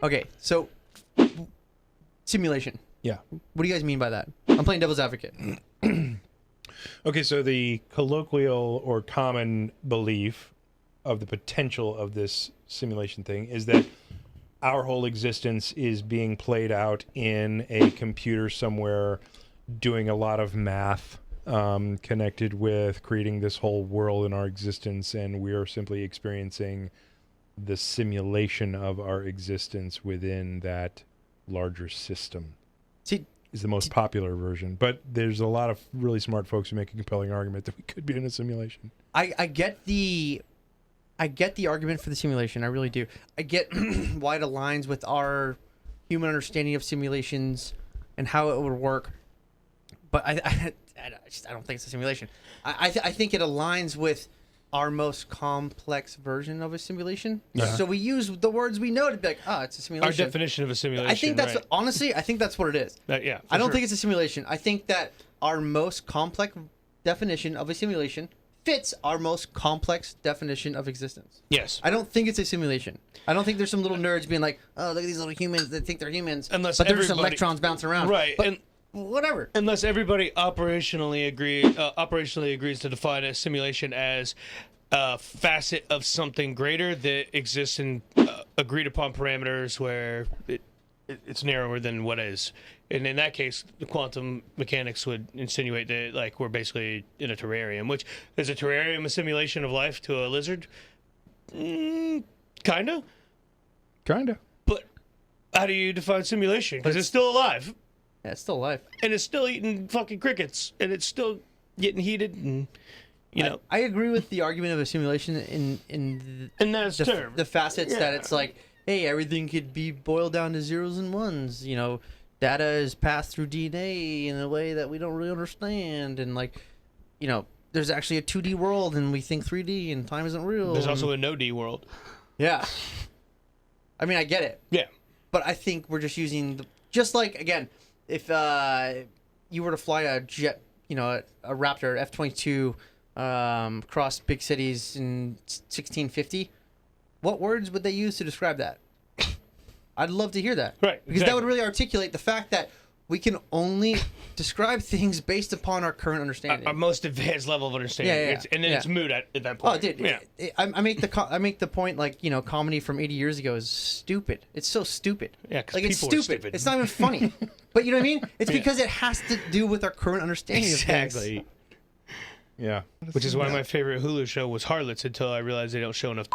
Okay, so simulation. Yeah. What do you guys mean by that? I'm playing devil's advocate. Okay, so the colloquial or common belief of the potential of this simulation thing is that our whole existence is being played out in a computer somewhere doing a lot of math connected with creating this whole world in our existence, and we are simply experiencing the simulation of our existence within that larger system. See, is the most popular version, but there's a lot of really smart folks who make a compelling argument that we could be in a simulation. I get the argument for the simulation. I really do. I get why it aligns with our human understanding of simulations and how it would work. But I don't think it's a simulation. I think it aligns with our most complex version of a simulation. Yeah. So we use the words we know to be like, it's a simulation. Our definition of a simulation. I think that's right. honestly, I think that's what it is. Yeah. I don't think it's a simulation. I think that our most complex definition of a simulation fits our most complex definition of existence. Yes. I don't think it's a simulation. I don't think there's some little nerds being like, oh, look at these little humans that think they're humans, Unless but they're just everybody- electrons bouncing around. Right. But And whatever. unless everybody operationally agrees to define a simulation as a facet of something greater that exists in agreed upon parameters where it's narrower than what is. And in that case, the quantum mechanics would insinuate that like we're basically in a terrarium, which is a terrarium a simulation of life to a lizard? Kinda. But how do you define simulation? Because it's still alive. Yeah, it's still alive. And it's still eating fucking crickets. And it's still getting heated. And, you know. I agree with the argument of a simulation in those terms. the facets that it's like, hey, everything could be boiled down to zeros and ones. You know, data is passed through DNA in a way that we don't really understand. And like, you know, there's actually a 2D world and we think 3D and time isn't real. There's also a no-D world. Yeah. I mean, I get it. Yeah. But I think we're just using just like, again, if you were to fly a jet, you know, a Raptor F-22 across big cities in 1650, what words would they use to describe that? I'd love to hear that. Right. Because that would really articulate the fact that we can only describe things based upon our current understanding. Our most advanced level of understanding. Yeah. And then it's moot at that point. Oh, dude. Yeah. I make the point, like, you know, comedy from 80 years ago is stupid. It's so stupid. Yeah, 'cause like, it's people are stupid. stupid. It's not even funny. But you know what I mean? It's because it has to do with our current understanding of things. Exactly. Yeah. Which is why my favorite Hulu show was Harlots until I realized they don't show enough